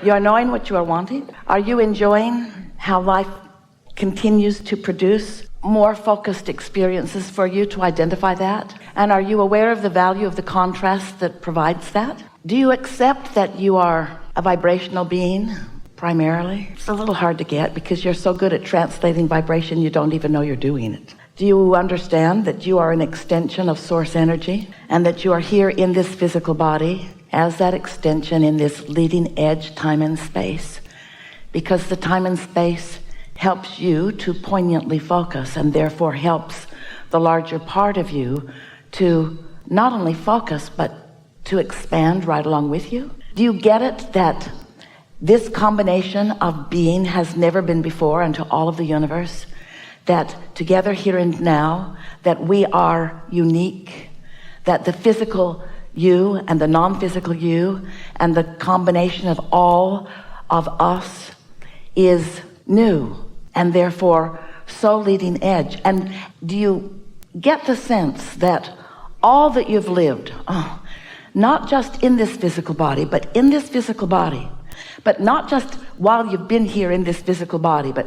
You are knowing what you are wanting? Are you enjoying how life continues to produce more focused experiences for you to identify that? And are you aware of the value of the contrast that provides that? Do you accept that you are a vibrational being primarily? It's a little hard to get because you're so good at translating vibration you don't even know you're doing it. Do you understand that you are an extension of source energy and that you are here in this physical body as that extension in this leading edge time and space? Because the time and space helps you to poignantly focus and therefore helps the larger part of you to not only focus but to expand right along with you. Do you get it that this combination of being has never been before unto all of the universe? That together here and now, that we are unique, that the physical you and the non-physical you and the combination of all of us is new and therefore so leading edge. And do you get the sense that all that you've lived, not just in this physical body, but in this physical body, but not just while you've been here in this physical body, but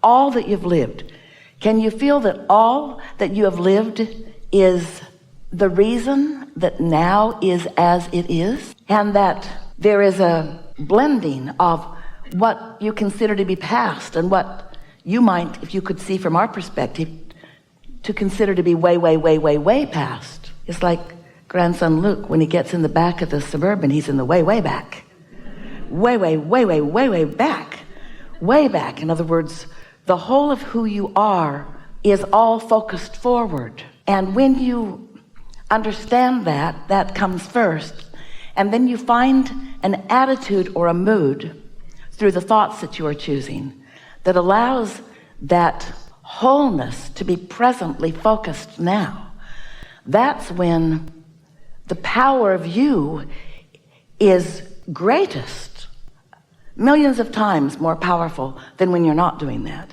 all that you've lived, can you feel that all that you have lived is the reason that now is as it is? And that there is a blending of what you consider to be past and what you might, if you could see from our perspective, to consider to be way, way, way, way, way past. It's like grandson Luke, when he gets in the back of the Suburban, he's in the way, way back. Way, way, way, way, way, way back. Way back. In other words, the whole of who you are is all focused forward. And when you understand that, that comes first. And then you find an attitude or a mood through the thoughts that you are choosing that allows that wholeness to be presently focused now. That's when the power of you is greatest, millions of times more powerful than when you're not doing that.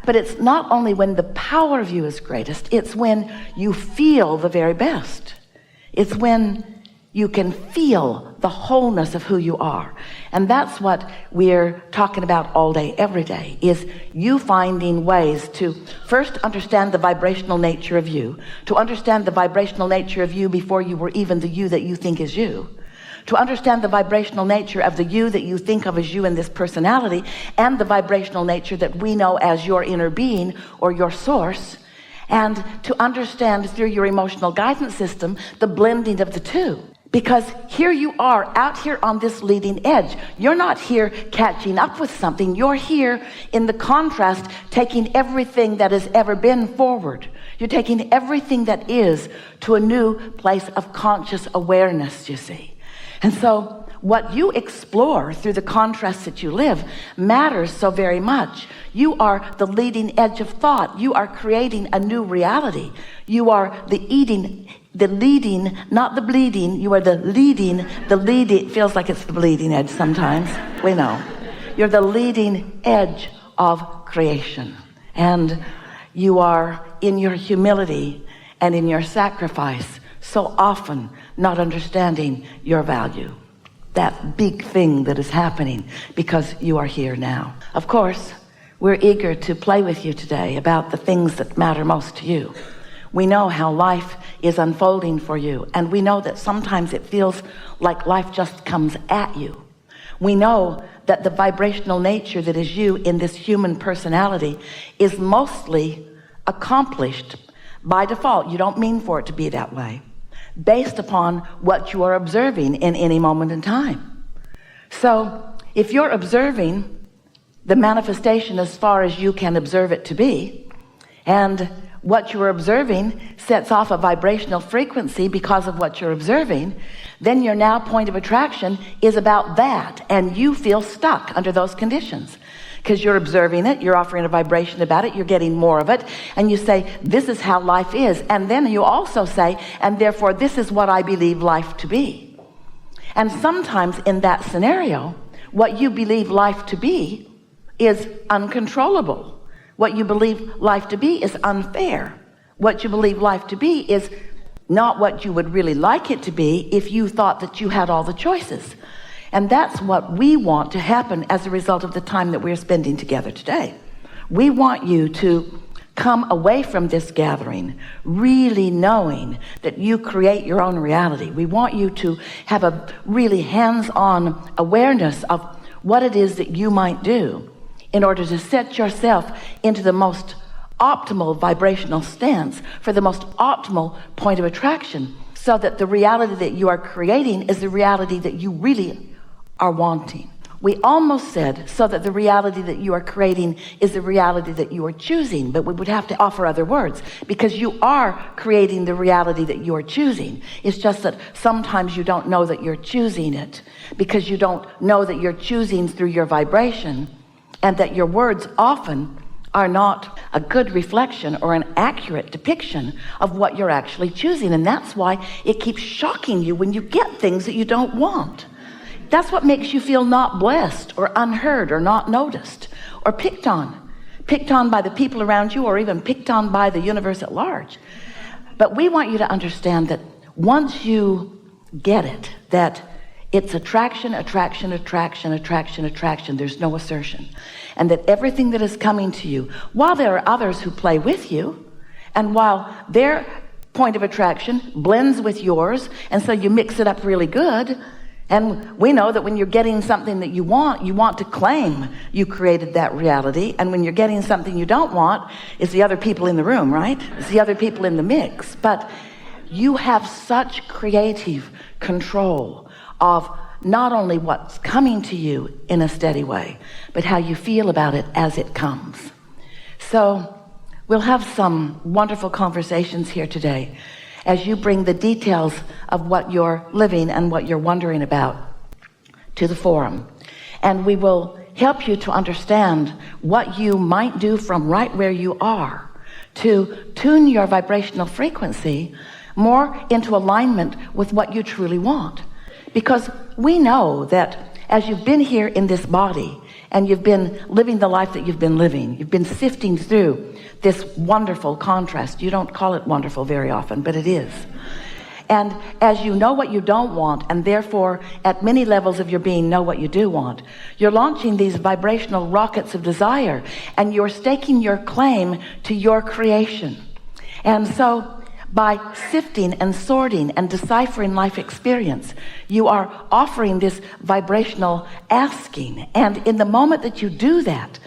But it's not only when the power of you is greatest, it's when you feel the very best. It's when you can feel the wholeness of who you are. And that's what we're talking about all day, every day, is you finding ways to first understand the vibrational nature of you, to understand the vibrational nature of you before you were even the you that you think is you, to understand the vibrational nature of the you that you think of as you in this personality, and the vibrational nature that we know as your inner being or your source, and to understand through your emotional guidance system the blending of the two. Because here you are out here on this leading edge. You're not here catching up with something. You're here in the contrast, taking everything that has ever been forward. You're taking everything that is to a new place of conscious awareness, you see. And so what you explore through the contrast that you live matters so very much. You are the leading edge of thought. You are creating a new reality. You are the leading, not the bleeding. You are the leading. It feels like it's the bleeding edge sometimes. We know. You're the leading edge of creation. And you are in your humility and in your sacrifice so often not understanding your value, that big thing that is happening because you are here now. Of course, we're eager to play with you today about the things that matter most to you. We know how life is unfolding for you, and we know that sometimes it feels like life just comes at you. We know that the vibrational nature that is you in this human personality is mostly accomplished by default. You don't mean for it to be that way, based upon what you are observing in any moment in time. So if you're observing the manifestation as far as you can observe it to be, and what you're observing sets off a vibrational frequency because of what you're observing, then your now point of attraction is about that, and you feel stuck under those conditions. Because you're observing it, you're offering a vibration about it, you're getting more of it, and you say, this is how life is. And then you also say, and therefore this is what I believe life to be. And sometimes in that scenario, what you believe life to be is uncontrollable. What you believe life to be is unfair. What you believe life to be is not what you would really like it to be if you thought that you had all the choices. And that's what we want to happen as a result of the time that we're spending together today. We want you to come away from this gathering really knowing that you create your own reality. We want you to have a really hands-on awareness of what it is that you might do in order to set yourself into the most optimal vibrational stance for the most optimal point of attraction, so that the reality that you are creating is the reality that you really are wanting. We almost said so that the reality that you are creating is the reality that you are choosing, but we would have to offer other words, because you are creating the reality that you are choosing. It's just that sometimes you don't know that you're choosing it, because you don't know that you're choosing through your vibration, and that your words often are not a good reflection or an accurate depiction of what you're actually choosing. And that's why it keeps shocking you when you get things that you don't want. That's what makes you feel not blessed or unheard or not noticed or picked on by the people around you, or even picked on by the universe at large. But we want you to understand that once you get it, that it's attraction, attraction, attraction, attraction, attraction. There's no assertion. And that everything that is coming to you, while there are others who play with you, and while their point of attraction blends with yours, and so you mix it up really good. And we know that when you're getting something that you want to claim you created that reality. And when you're getting something you don't want, it's the other people in the room, right? It's the other people in the mix. But you have such creative control of not only what's coming to you in a steady way, but how you feel about it as it comes. So we'll have some wonderful conversations here today as you bring the details of what you're living and what you're wondering about to the forum. And we will help you to understand what you might do from right where you are to tune your vibrational frequency more into alignment with what you truly want. Because we know that as you've been here in this body and you've been living the life that you've been living, you've been sifting through this wonderful contrast. You don't call it wonderful very often, but it is. And as you know what you don't want, and therefore at many levels of your being know what you do want, you're launching these vibrational rockets of desire, and you're staking your claim to your creation. And so by sifting and sorting and deciphering life experience, you are offering this vibrational asking. And in the moment that you do that,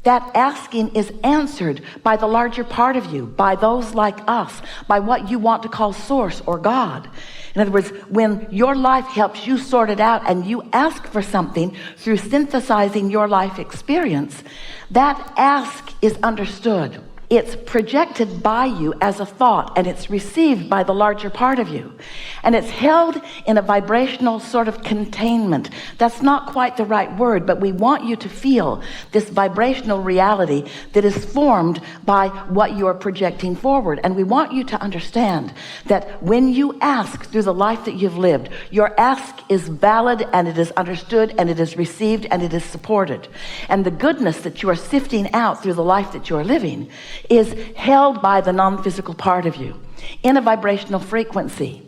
that asking is answered by the larger part of you, by those like us, by what you want to call source or God. In other words, when your life helps you sort it out and you ask for something through synthesizing your life experience, that ask is understood. It's projected by you as a thought, and it's received by the larger part of you. And it's held in a vibrational sort of containment. That's not quite the right word, but we want you to feel this vibrational reality that is formed by what you're projecting forward. And we want you to understand that when you ask through the life that you've lived, your ask is valid, and it is understood, and it is received, and it is supported. And the goodness that you are sifting out through the life that you are living is held by the non-physical part of you in a vibrational frequency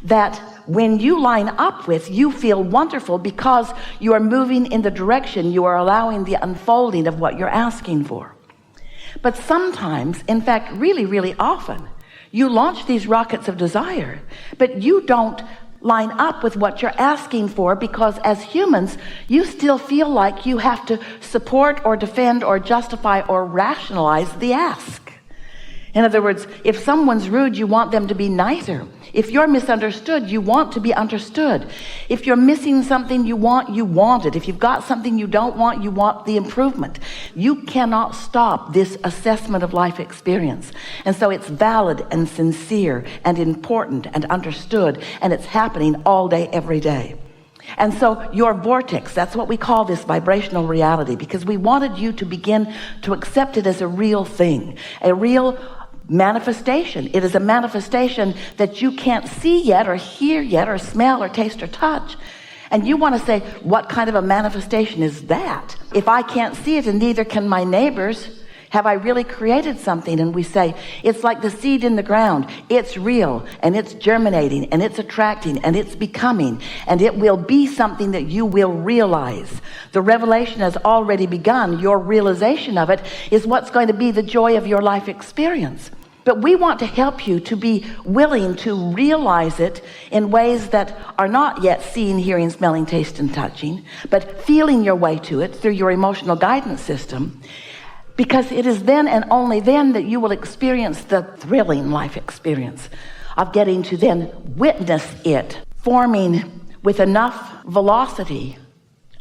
that when you line up with, you feel wonderful because you are moving in the direction, you are allowing the unfolding of what you're asking for. But sometimes, in fact, really, really often, you launch these rockets of desire, but you don't line up with what you're asking for, because as humans, you still feel like you have to support or defend or justify or rationalize the ask. In other words, if someone's rude, you want them to be nicer. If you're misunderstood, you want to be understood. If you're missing something you want it. If you've got something you don't want, you want the improvement. You cannot stop this assessment of life experience. And so it's valid and sincere and important and understood, and it's happening all day, every day. And so your vortex, that's what we call this vibrational reality, because we wanted you to begin to accept it as a real thing, a real manifestation. It is a manifestation that you can't see yet or hear yet or smell or taste or touch. And you want to say, what kind of a manifestation is that? If I can't see it and neither can my neighbors, Have I really created something? And we say, it's like the seed in the ground. It's real, and it's germinating, and it's attracting, and it's becoming, and it will be something that you will realize. The revelation has already begun. Your realization of it is what's going to be the joy of your life experience. But we want to help you to be willing to realize it in ways that are not yet seeing, hearing, smelling, tasting, touching, but feeling your way to it through your emotional guidance system. Because it is then and only then that you will experience the thrilling life experience of getting to then witness it forming with enough velocity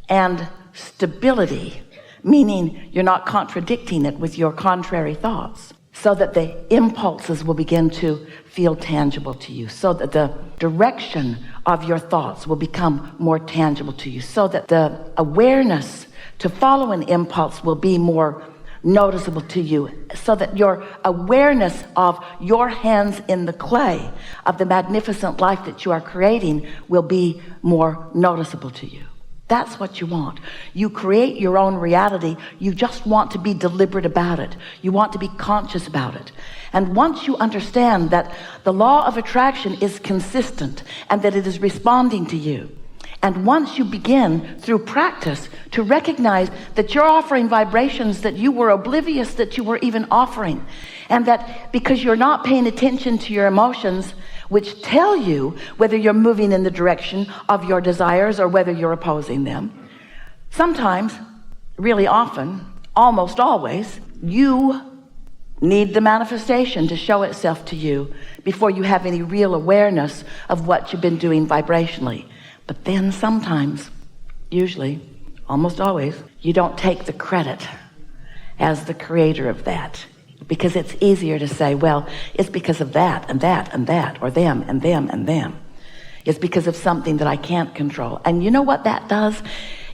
and stability, meaning you're not contradicting it with your contrary thoughts, so that the impulses will begin to feel tangible to you, so that the direction of your thoughts will become more tangible to you, so that the awareness to follow an impulse will be more noticeable to you, so that your awareness of your hands in the clay of the magnificent life that you are creating will be more noticeable to you. That's what you want. You create your own reality. You just want to be deliberate about it. You want to be conscious about it. And once you understand that the law of attraction is consistent and that it is responding to you, and once you begin through practice to recognize that you're offering vibrations that you were oblivious that you were even offering, and that because you're not paying attention to your emotions, which tell you whether you're moving in the direction of your desires or whether you're opposing them, sometimes, really often, almost always, you need the manifestation to show itself to you before you have any real awareness of what you've been doing vibrationally. But then sometimes, usually, almost always, you don't take the credit as the creator of that, because it's easier to say, well, it's because of that and that and that, or them and them and them. It's because of something that I can't control. And you know what that does?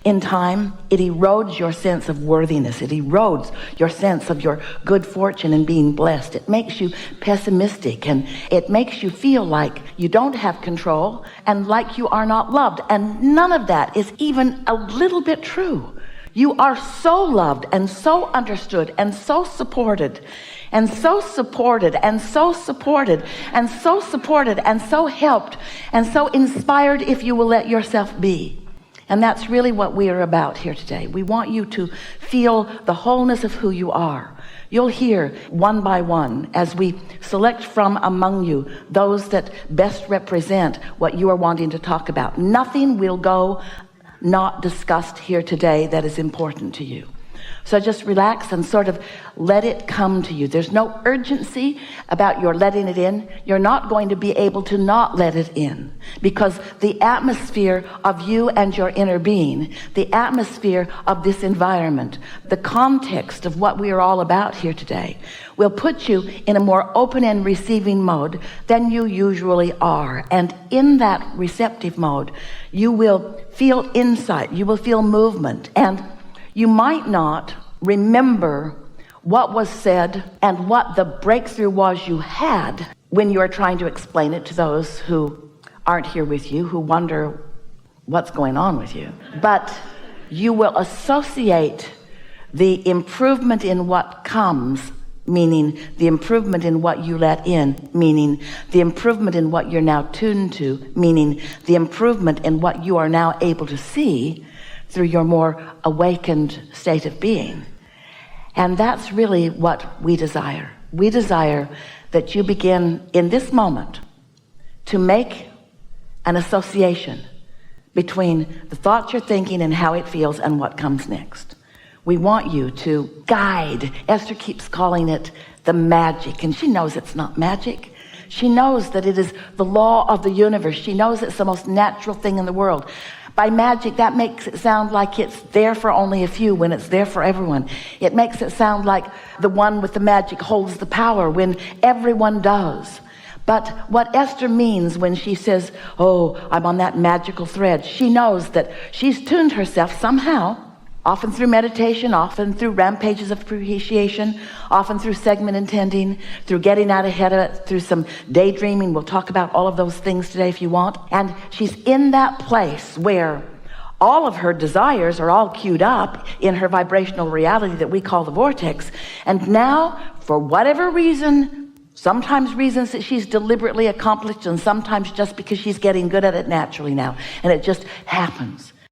In time, it erodes your sense of worthiness. It erodes your sense of your good fortune and being blessed. It makes you pessimistic, and it makes you feel like you don't have control and like you are not loved. And none of that is even a little bit true. You are so loved and so understood and so supported and so supported and so supported and so supported and so helped and so inspired if you will let yourself be. And that's really what we are about here today. We want you to feel the wholeness of who you are. You'll hear one by one as we select from among you those that best represent what you are wanting to talk about. Nothing will go not discussed here today that is important to you. So just relax and sort of let it come to you. There's no urgency about your letting it in. You're not going to be able to not let it in, because the atmosphere of you and your inner being, the atmosphere of this environment, the context of what we are all about here today will put you in a more open and receiving mode than you usually are. And in that receptive mode, you will feel insight, you will feel movement, and you might not remember what was said and what the breakthrough was you had when you are trying to explain it to those who aren't here with you, who wonder what's going on with you. But you will associate the improvement in what comes, meaning the improvement in what you let in, meaning the improvement in what you're now tuned to, meaning the improvement in what you are now able to see through your more awakened state of being. And that's really what we desire. We desire that you begin in this moment to make an association between the thoughts you're thinking and how it feels and what comes next. We want you to guide. Esther keeps calling it the magic, and she knows it's not magic. She knows that it is the law of the universe. She knows it's the most natural thing in the world. By magic, that makes it sound like it's there for only a few when it's there for everyone. It makes it sound like the one with the magic holds the power when everyone does. But what Esther means when she says, oh, I'm on that magical thread, she knows that she's tuned herself somehow, often through meditation, often through rampages of appreciation, often through segment intending, through getting out ahead of it, through some daydreaming. We'll talk about all of those things today if you want. And she's in that place where All of her desires are all queued up in her vibrational reality that we call the vortex. And now, for whatever reason, sometimes reasons that she's deliberately accomplished, and sometimes just because she's getting good at it naturally now, and it just happens.